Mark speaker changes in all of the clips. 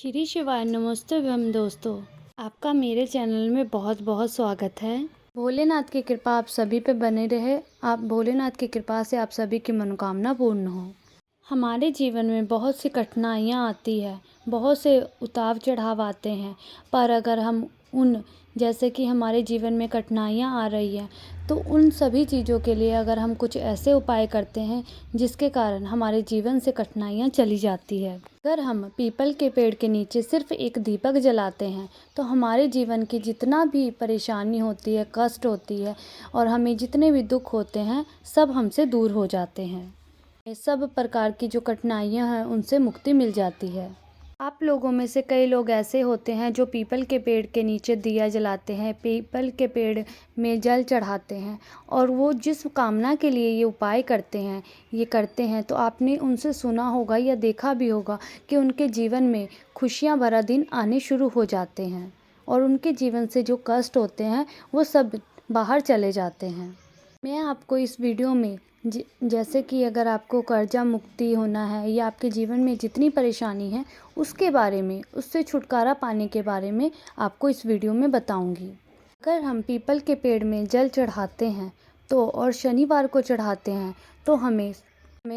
Speaker 1: श्री शिवाय नमोस्तुभ्यं दोस्तों। आपका मेरे चैनल में बहुत बहुत स्वागत है। भोलेनाथ की कृपा आप सभी पे बने रहे। आप भोलेनाथ की कृपा से आप सभी की मनोकामना पूर्ण हो। हमारे जीवन में बहुत सी कठिनाइयाँ आती है, बहुत से उतार चढ़ाव आते हैं, पर अगर हम जैसे कि हमारे जीवन में कठिनाइयाँ आ रही हैं, तो उन सभी चीज़ों के लिए अगर हम कुछ ऐसे उपाय करते हैं जिसके कारण हमारे जीवन से कठिनाइयाँ चली जाती है। अगर हम पीपल के पेड़ के नीचे सिर्फ एक दीपक जलाते हैं तो हमारे जीवन की जितना भी परेशानी होती है, कष्ट होती है और हमें जितने भी दुख होते हैं, सब हमसे दूर हो जाते हैं। ये सब प्रकार की जो कठिनाइयाँ हैं उनसे मुक्ति मिल जाती है। आप लोगों में से कई लोग ऐसे होते हैं जो पीपल के पेड़ के नीचे दिया जलाते हैं, पीपल के पेड़ में जल चढ़ाते हैं और वो जिस कामना के लिए ये उपाय करते हैं तो आपने उनसे सुना होगा या देखा भी होगा कि उनके जीवन में खुशियाँ भरा दिन आने शुरू हो जाते हैं और उनके जीवन से जो कष्ट होते हैं वो सब बाहर चले जाते हैं। मैं आपको इस वीडियो में जैसे कि अगर आपको कर्जा मुक्ति होना है या आपके जीवन में जितनी परेशानी है उसके बारे में, उससे छुटकारा पाने के बारे में आपको इस वीडियो में बताऊंगी। अगर हम पीपल के पेड़ में जल चढ़ाते हैं तो और शनिवार को चढ़ाते हैं तो हमें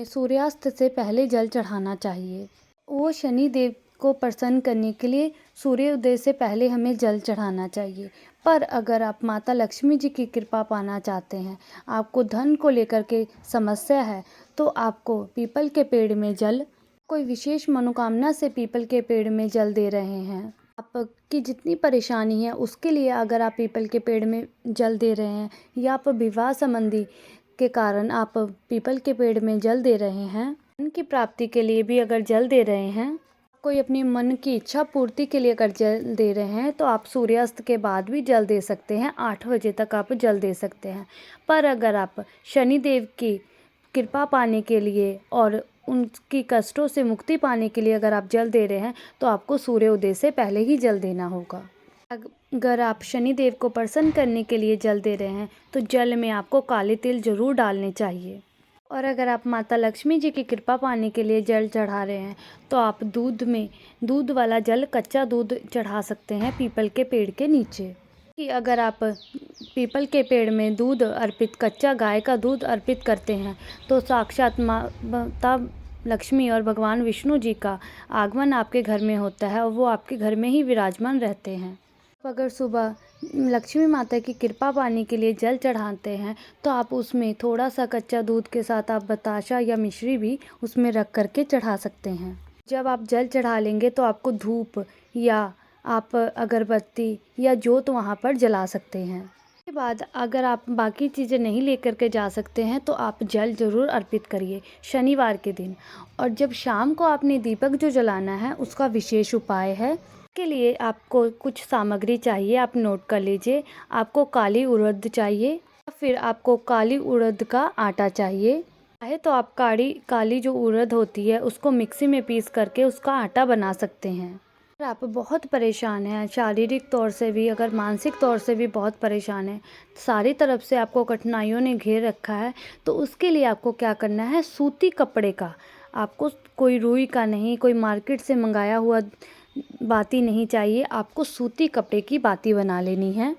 Speaker 1: सूर्यास्त से पहले जल चढ़ाना चाहिए। वो शनि देव को प्रसन्न करने के लिए सूर्योदय से पहले हमें जल चढ़ाना चाहिए। पर अगर आप माता लक्ष्मी जी की कृपा पाना चाहते हैं, आपको धन को लेकर के समस्या है, तो आपको पीपल के पेड़ में जल, कोई विशेष मनोकामना से पीपल के पेड़ में जल दे रहे हैं, आपकी जितनी परेशानी है उसके लिए अगर आप पीपल के पेड़ में जल दे रहे हैं या आप विवाह संबंधी के कारण आप पीपल के पेड़ में जल दे रहे हैं, धन की प्राप्ति के लिए भी अगर जल दे रहे हैं, कोई अपनी मन की इच्छा पूर्ति के लिए अगर जल दे रहे हैं तो आप सूर्यास्त के बाद भी जल दे सकते हैं। 8 बजे तक आप जल दे सकते हैं। पर अगर आप शनिदेव की कृपा पाने के लिए और उनकी कष्टों से मुक्ति पाने के लिए अगर आप जल दे रहे हैं तो आपको सूर्योदय से पहले ही जल देना होगा। अगर आप शनिदेव को प्रसन्न करने के लिए जल दे रहे हैं तो जल में आपको काले तिल जरूर डालने चाहिए। और अगर आप माता लक्ष्मी जी की कृपा पाने के लिए जल चढ़ा रहे हैं तो आप दूध वाला जल, कच्चा दूध चढ़ा सकते हैं पीपल के पेड़ के नीचे। कि अगर आप पीपल के पेड़ में कच्चा गाय का दूध अर्पित करते हैं तो साक्षात माता लक्ष्मी और भगवान विष्णु जी का आगमन आपके घर में होता है और वो आपके घर में ही विराजमान रहते हैं। अगर सुबह लक्ष्मी माता की कृपा पाने के लिए जल चढ़ाते हैं तो आप उसमें थोड़ा सा कच्चा दूध के साथ आप बताशा या मिश्री भी उसमें रख करके चढ़ा सकते हैं। जब आप जल चढ़ा लेंगे तो आपको धूप या आप अगरबत्ती या जोत वहाँ पर जला सकते हैं। उसके बाद अगर आप बाकी चीज़ें नहीं लेकर के जा सकते हैं तो आप जल ज़रूर अर्पित करिए शनिवार के दिन। और जब शाम को आपने दीपक जो जलाना है उसका विशेष उपाय है। के लिए आपको कुछ सामग्री चाहिए, आप नोट कर लीजिए। आपको काली उड़द चाहिए या फिर आपको काली उड़द का आटा चाहिए। चाहे तो आप काली जो उड़द होती है उसको मिक्सी में पीस करके उसका आटा बना सकते हैं। अगर आप बहुत परेशान हैं, शारीरिक तौर से भी अगर मानसिक तौर से भी बहुत परेशान हैं, सारी तरफ से आपको कठिनाइयों ने घेर रखा है, तो उसके लिए आपको क्या करना है, सूती कपड़े का, आपको कोई रुई का नहीं, कोई मार्केट से मंगाया हुआ बाती नहीं चाहिए, आपको सूती कपड़े की बाती बना लेनी है।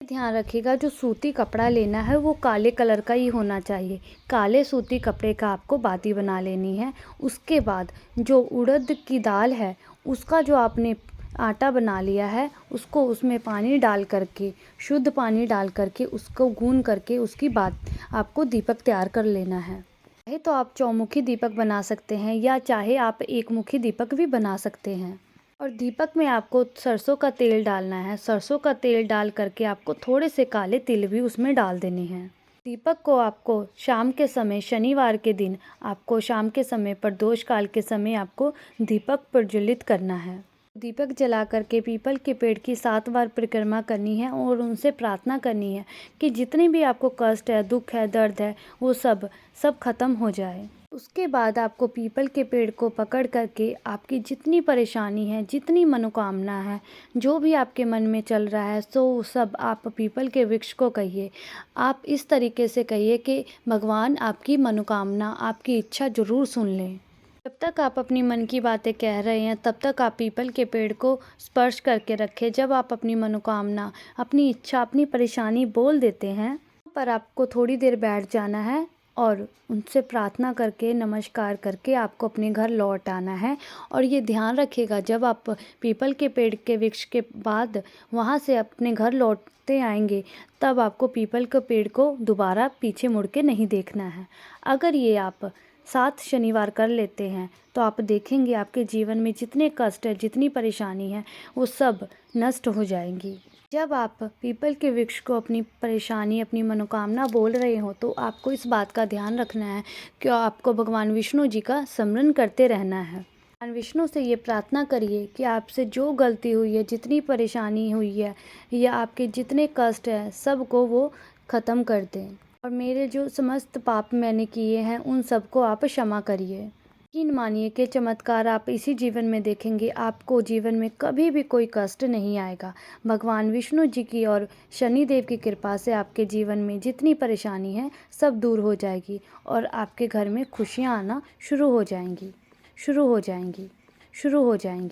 Speaker 1: ध्यान रखिएगा जो सूती कपड़ा लेना है वो काले कलर का ही होना चाहिए। काले सूती कपड़े का आपको बाती बना लेनी है। उसके बाद जो उड़द की दाल है उसका जो आपने आटा बना लिया है उसको उसमें पानी डाल करके, शुद्ध पानी डाल करके उसको गूंद करके उसकी आपको दीपक तैयार कर लेना है। चाहे तो आप चौमुखी दीपक बना सकते हैं या चाहे आप एक मुखी दीपक भी बना सकते हैं। और दीपक में आपको सरसों का तेल डालना है। सरसों का तेल डाल करके आपको थोड़े से काले तिल भी उसमें डाल देने हैं। दीपक को आपको शाम के समय, शनिवार के दिन आपको शाम के समय, प्रदोष काल के समय आपको दीपक प्रज्वलित करना है। दीपक जला करके पीपल के पेड़ की 7 बार परिक्रमा करनी है और उनसे प्रार्थना करनी है कि जितने भी आपको कष्ट है, दुख है, दर्द है, वो सब खत्म हो जाए। उसके बाद आपको पीपल के पेड़ को पकड़ करके आपकी जितनी परेशानी है, जितनी मनोकामना है, जो भी आपके मन में चल रहा है, सो सब आप पीपल के वृक्ष को कहिए। आप इस तरीके से कहिए कि भगवान आपकी मनोकामना, आपकी इच्छा ज़रूर सुन लें। जब तक आप अपनी मन की बातें कह रहे हैं तब तक आप पीपल के पेड़ को स्पर्श करके रखें। जब आप अपनी मनोकामना, अपनी इच्छा, अपनी परेशानी बोल देते हैं, पर आपको थोड़ी देर बैठ जाना है और उनसे प्रार्थना करके, नमस्कार करके आपको अपने घर लौट आना है। और ये ध्यान रखिएगा, जब आप पीपल के पेड़ के वृक्ष के बाद वहाँ से अपने घर लौटते आएंगे, तब आपको पीपल के पेड़ को दोबारा पीछे मुड़ के नहीं देखना है। अगर ये आप 7 शनिवार कर लेते हैं तो आप देखेंगे आपके जीवन में जितने कष्ट है, जितनी परेशानी है, वो सब नष्ट हो जाएंगी। जब आप पीपल के वृक्ष को अपनी परेशानी, अपनी मनोकामना बोल रहे हो तो आपको इस बात का ध्यान रखना है कि आपको भगवान विष्णु जी का स्मरण करते रहना है। भगवान विष्णु से ये प्रार्थना करिए कि आपसे जो गलती हुई है, जितनी परेशानी हुई है या आपके जितने कष्ट हैं, सबको वो ख़त्म कर दें और मेरे जो समस्त पाप मैंने किए हैं उन सबको आप क्षमा करिए। यकीन मानिए कि चमत्कार आप इसी जीवन में देखेंगे, आपको जीवन में कभी भी कोई कष्ट नहीं आएगा। भगवान विष्णु जी की और शनिदेव की कृपा से आपके जीवन में जितनी परेशानी है सब दूर हो जाएगी और आपके घर में खुशियाँ आना शुरू हो जाएंगी, शुरू हो जाएंगी, शुरू हो जाएंगी।